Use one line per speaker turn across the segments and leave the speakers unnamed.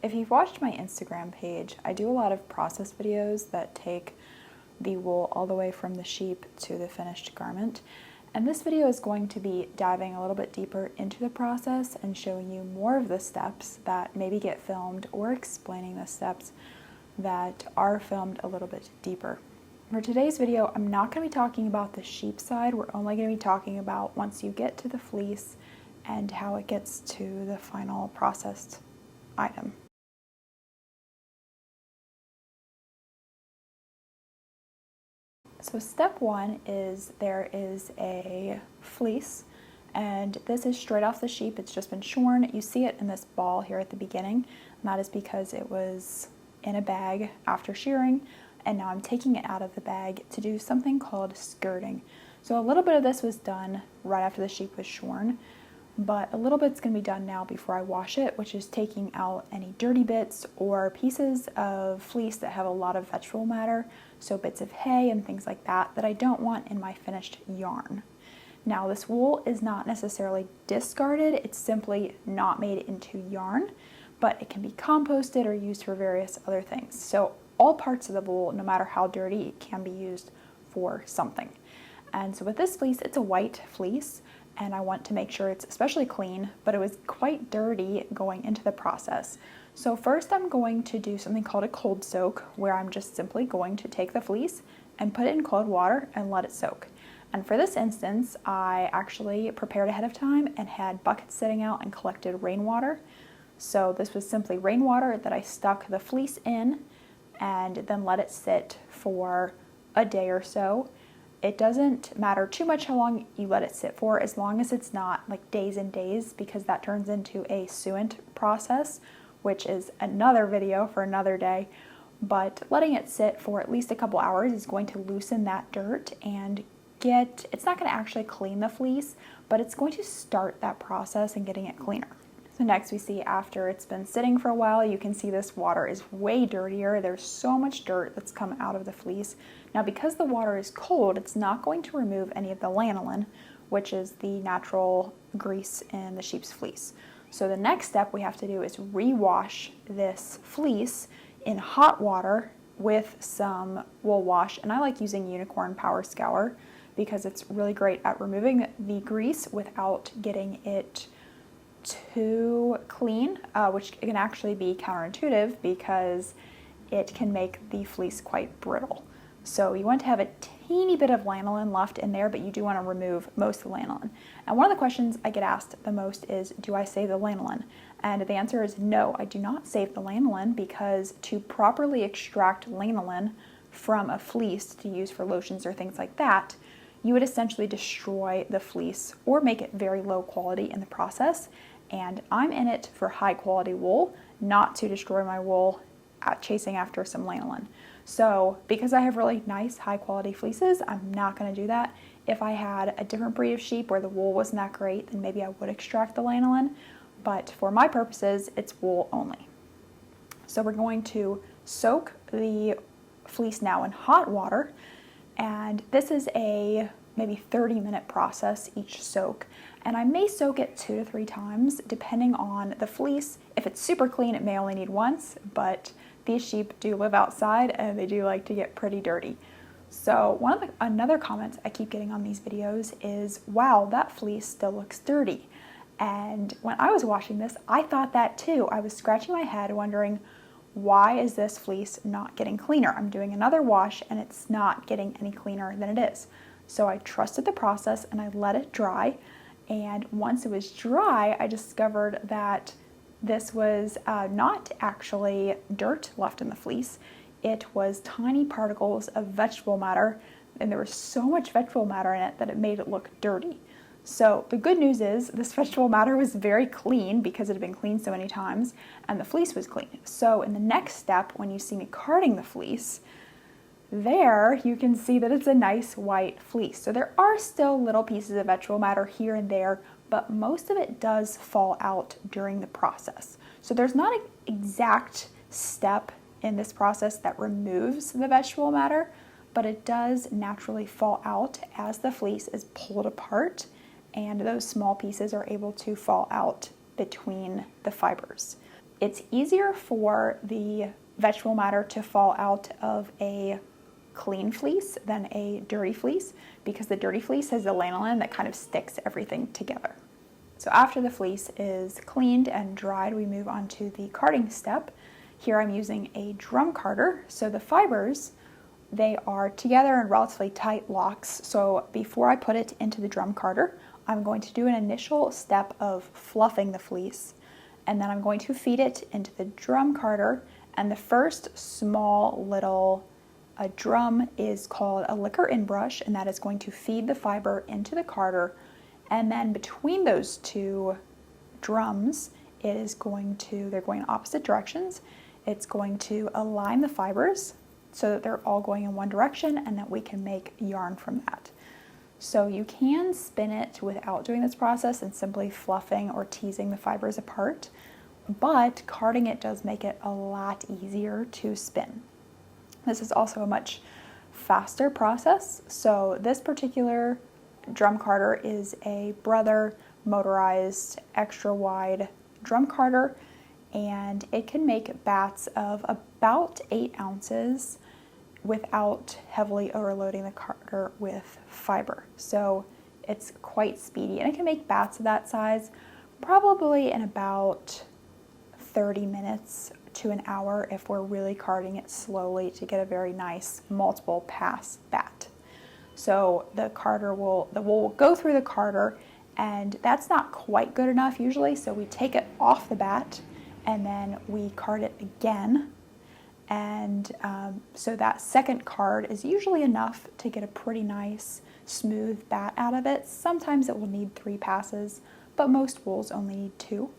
If you've watched my Instagram page, I do a lot of process videos that take the wool all the way from the sheep to the finished garment. And this video is going to be diving a little bit deeper into the process and showing you more of the steps that maybe get filmed, or explaining the steps that are filmed a little bit deeper. For today's video, I'm not going to be talking about the sheep side. We're only going to be talking about once you get to the fleece and how it gets to the final processed item. So step one is there is a fleece, and this is straight off the sheep. It's just been shorn. You see it in this ball here at the beginning, and that is because it was in a bag after shearing, and now I'm taking it out of the bag to do something called skirting. So a little bit of this was done right after the sheep was shorn, but a little bit's going to be done now before I wash it, which is taking out any dirty bits or pieces of fleece that have a lot of vegetable matter, so bits of hay and things like that I don't want in my finished yarn. Now this wool is not necessarily discarded, it's simply not made into yarn, but it can be composted or used for various other things. So all parts of the wool, no matter how dirty, can be used for something. And so with this fleece, it's a white fleece, and I want to make sure it's especially clean, but it was quite dirty going into the process. So first I'm going to do something called a cold soak, where I'm just simply going to take the fleece and put it in cold water and let it soak. And for this instance, I actually prepared ahead of time and had buckets sitting out and collected rainwater. So this was simply rainwater that I stuck the fleece in and then let it sit for a day or so. It doesn't matter too much how long you let it sit for, as long as it's not like days and days, because that turns into a suint process, which is another video for another day. But letting it sit for at least a couple hours is going to loosen that dirt and it's not going to actually clean the fleece, but it's going to start that process and getting it cleaner. So next we see, after it's been sitting for a while, you can see this water is way dirtier. There's so much dirt that's come out of the fleece. Now because the water is cold, it's not going to remove any of the lanolin, which is the natural grease in the sheep's fleece. So the next step we have to do is rewash this fleece in hot water with some wool wash, and I like using Unicorn Power Scour because it's really great at removing the grease without getting it too clean, which can actually be counterintuitive because it can make the fleece quite brittle. So you want to have a teeny bit of lanolin left in there, but you do want to remove most of the lanolin. And one of the questions I get asked the most is, do I save the lanolin? And the answer is no, I do not save the lanolin, because to properly extract lanolin from a fleece to use for lotions or things like that, you would essentially destroy the fleece or make it very low quality in the process. And I'm in it for high quality wool, not to destroy my wool chasing after some lanolin. So because I have really nice high quality fleeces, I'm not going to do that. If I had a different breed of sheep where the wool wasn't that great, then maybe I would extract the lanolin. But for my purposes, it's wool only. So we're going to soak the fleece now in hot water. And this is a maybe 30-minute process each soak. And I may soak it 2 to 3 times depending on the fleece. If it's super clean, it may only need once, but these sheep do live outside and they do like to get pretty dirty. So another comment I keep getting on these videos is, wow, that fleece still looks dirty. And when I was washing this, I thought that too. I was scratching my head wondering, why is this fleece not getting cleaner? I'm doing another wash and it's not getting any cleaner than it is. So I trusted the process and I let it dry. And once it was dry, I discovered that this was not actually dirt left in the fleece. It was tiny particles of vegetable matter, and there was so much vegetable matter in it that it made it look dirty. So the good news is this vegetable matter was very clean because it had been cleaned so many times, and the fleece was clean. So in the next step, when you see me carding the fleece, there you can see that it's a nice white fleece. So there are still little pieces of vegetable matter here and there, but most of it does fall out during the process. So there's not an exact step in this process that removes the vegetable matter, but it does naturally fall out as the fleece is pulled apart, and those small pieces are able to fall out between the fibers. It's easier for the vegetable matter to fall out of a clean fleece than a dirty fleece because the dirty fleece has the lanolin that kind of sticks everything together. So after the fleece is cleaned and dried, we move on to the carding step. Here I'm using a drum carder. So the fibers, they are together in relatively tight locks. So before I put it into the drum carder, I'm going to do an initial step of fluffing the fleece, and then I'm going to feed it into the drum carder. And the first small little drum is called a liquor in brush, and that is going to feed the fiber into the carder. And then between those two drums, they're going in opposite directions. It's going to align the fibers so that they're all going in one direction and that we can make yarn from that. So you can spin it without doing this process and simply fluffing or teasing the fibers apart, but carding it does make it a lot easier to spin. This is also a much faster process. So this particular drum carder is a Brother motorized extra wide drum carder, and it can make bats of about 8 ounces without heavily overloading the carder with fiber. So it's quite speedy, and it can make bats of that size probably in about 30 minutes to an hour if we're really carding it slowly to get a very nice multiple pass bat. So the wool will go through the carder, and that's not quite good enough usually, so we take it off the bat and then we card it again. And so that second card is usually enough to get a pretty nice smooth bat out of it. Sometimes it will need 3 passes, but most wools only need 2.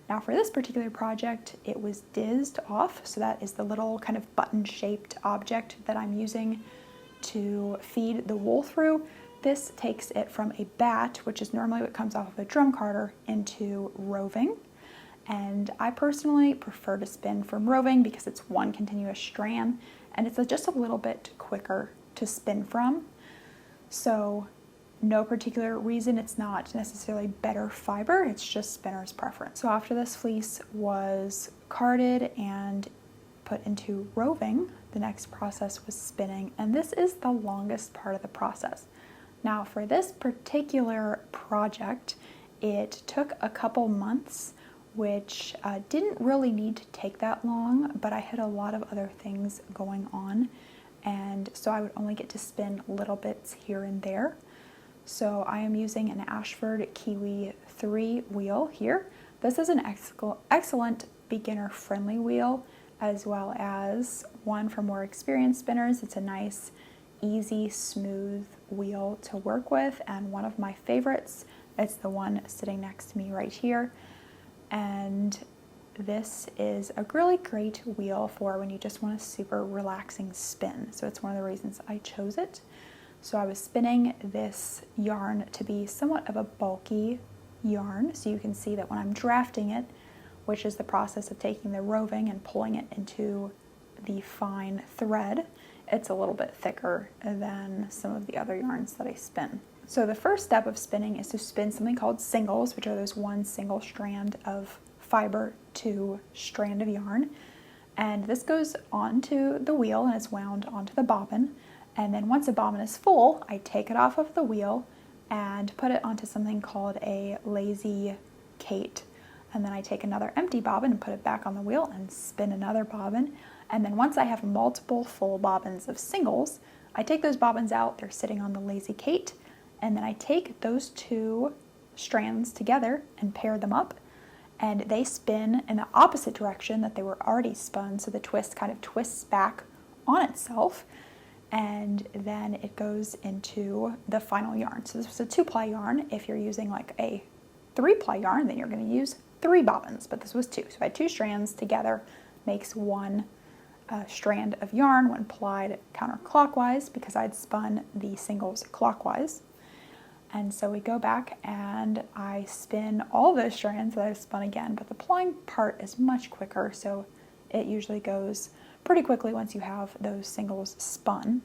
Now for this particular project, it was dizzed off, so that is the little kind of button-shaped object that I'm using to feed the wool through. This takes it from a bat, which is normally what comes off of a drum carder, into roving. And I personally prefer to spin from roving because it's one continuous strand and it's just a little bit quicker to spin from. So no particular reason, it's not necessarily better fiber, it's just spinner's preference. So after this fleece was carded and put into roving, the next process was spinning, and this is the longest part of the process. Now for this particular project, it took a couple months, which didn't really need to take that long, but I had a lot of other things going on, and so I would only get to spin little bits here and there. So I am using an Ashford Kiwi 3 wheel here. This is an excellent beginner-friendly wheel, as well as one for more experienced spinners. It's a nice, easy, smooth wheel to work with, and one of my favorites. It's the one sitting next to me right here. And this is a really great wheel for when you just want a super relaxing spin. So it's one of the reasons I chose it. So I was spinning this yarn to be somewhat of a bulky yarn. So you can see that when I'm drafting it, which is the process of taking the roving and pulling it into the fine thread, it's a little bit thicker than some of the other yarns that I spin. So the first step of spinning is to spin something called singles, which are those one single strand of fiber to strand of yarn. And this goes onto the wheel and is wound onto the bobbin. And then once the bobbin is full, I take it off of the wheel and put it onto something called a lazy Kate. And then I take another empty bobbin and put it back on the wheel and spin another bobbin. And then once I have multiple full bobbins of singles, I take those bobbins out, they're sitting on the lazy Kate, and then I take those 2 strands together and pair them up, and they spin in the opposite direction that they were already spun, so the twist kind of twists back on itself, and then it goes into the final yarn. So this was a 2-ply yarn. If you're using like a 3-ply yarn, then you're going to use 3 bobbins, but this was 2. So I had 2 strands together, makes 1 strand of yarn when plied counterclockwise because I'd spun the singles clockwise. And so we go back and I spin all those strands that I've spun again, but the plying part is much quicker, so it usually goes pretty quickly once you have those singles spun.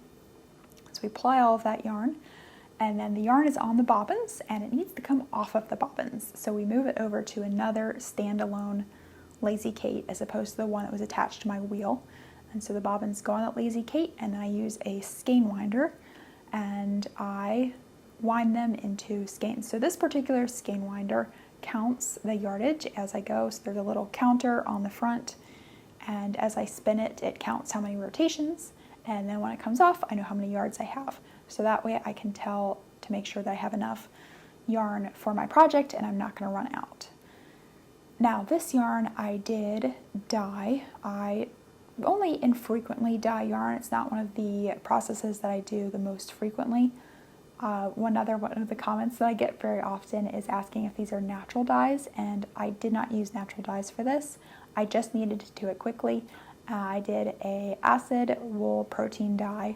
So we ply all of that yarn, and then the yarn is on the bobbins and it needs to come off of the bobbins. So we move it over to another standalone Lazy Kate as opposed to the one that was attached to my wheel. And so the bobbins go on that Lazy Kate, and then I use a skein winder and I wind them into skeins. So this particular skein winder counts the yardage as I go. So there's a little counter on the front, and as I spin it, it counts how many rotations, and then when it comes off, I know how many yards I have. So that way I can tell to make sure that I have enough yarn for my project and I'm not going to run out. Now this yarn I did dye. I only infrequently dye yarn. It's not one of the processes that I do the most frequently. One of the comments that I get very often is asking if these are natural dyes, and I did not use natural dyes for this. I just needed to do it quickly. I did a acid wool protein dye,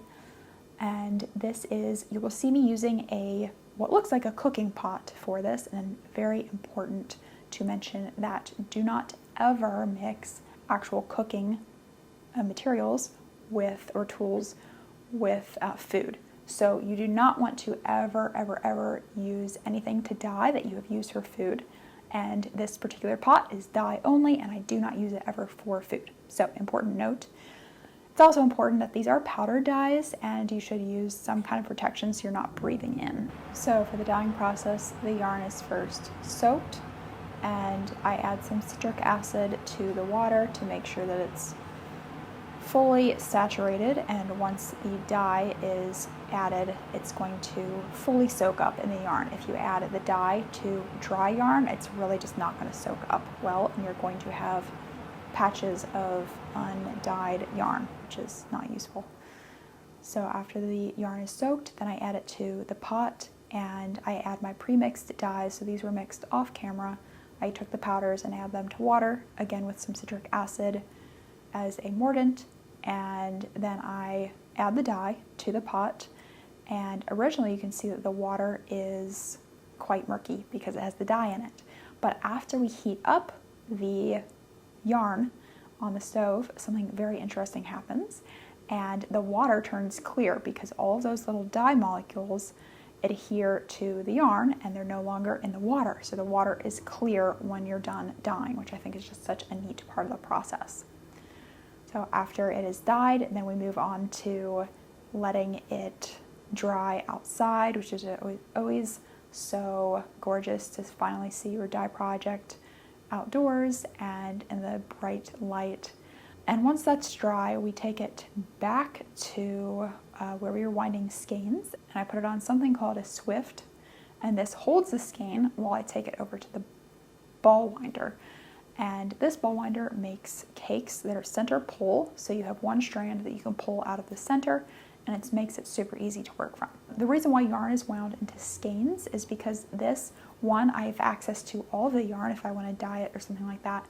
and this is, you will see me using what looks like a cooking pot for this, and very important to mention that do not ever mix actual cooking materials or tools with food. So you do not want to ever use anything to dye that you have used for food. And this particular pot is dye only, and I do not use it ever for food. So important note. It's also important that these are powder dyes, and you should use some kind of protection so you're not breathing in. So for the dyeing process, the yarn is first soaked, and I add some citric acid to the water to make sure that it's fully saturated, and once the dye is added, it's going to fully soak up in the yarn. If you add the dye to dry yarn, it's really just not going to soak up well, and you're going to have patches of undyed yarn, which is not useful. So after the yarn is soaked, then I add it to the pot, and I add my pre-mixed dyes. So these were mixed off camera. I took the powders and add them to water, again with some citric acid as a mordant, and then I add the dye to the pot. And originally you can see that the water is quite murky because it has the dye in it. But after we heat up the yarn on the stove, something very interesting happens, and the water turns clear because all of those little dye molecules adhere to the yarn and they're no longer in the water. So the water is clear when you're done dyeing, which I think is just such a neat part of the process. So after it is dyed, then we move on to letting it dry outside, which is always so gorgeous to finally see your dye project outdoors and in the bright light. And once that's dry, we take it back to where we were winding skeins, and I put it on something called a Swift, and this holds the skein while I take it over to the ball winder. And this ball winder makes cakes that are center pull, so you have one strand that you can pull out of the center, and it makes it super easy to work from. The reason why yarn is wound into skeins is because this one, I have access to all of the yarn if I want to dye it or something like that,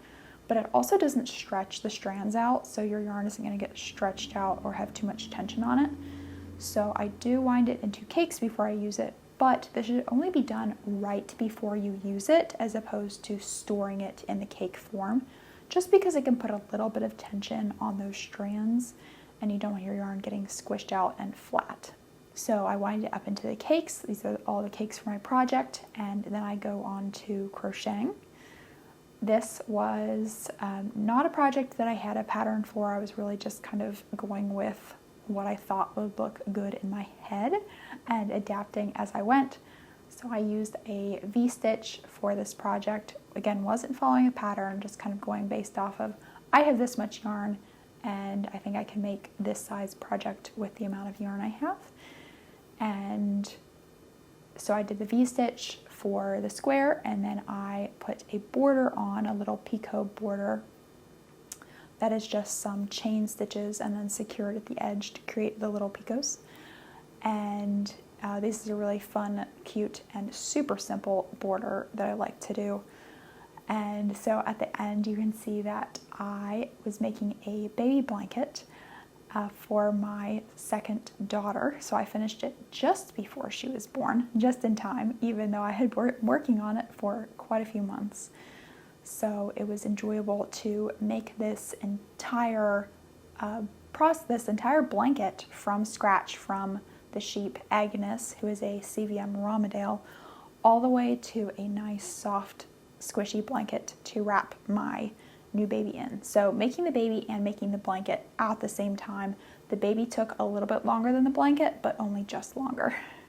but it also doesn't stretch the strands out, so your yarn isn't going to get stretched out or have too much tension on it. So I do wind it into cakes before I use it, but this should only be done right before you use it as opposed to storing it in the cake form, just because it can put a little bit of tension on those strands and you don't want your yarn getting squished out and flat. So I wind it up into the cakes. These are all the cakes for my project, and then I go on to crocheting. This was not a project that I had a pattern for. I was really just kind of going with what I thought would look good in my head and adapting as I went. So I used a V-stitch for this project. Again, wasn't following a pattern, just kind of going based off of, I have this much yarn and I think I can make this size project with the amount of yarn I have. And so I did the V-stitch for the square, and then I put a border on, a little picot border that is just some chain stitches and then secured at the edge to create the little picots. And this is a really fun, cute, and super simple border that I like to do. And so at the end you can see that I was making a baby blanket for my second daughter. So I finished it just before she was born, just in time, even though I had been working on it for quite a few months. So it was enjoyable to make this entire this entire blanket from scratch, from the sheep Agnes, who is a CVM Romedale, all the way to a nice soft squishy blanket to wrap my new baby in. So making the baby and making the blanket at the same time. The baby took a little bit longer than the blanket, but only just longer.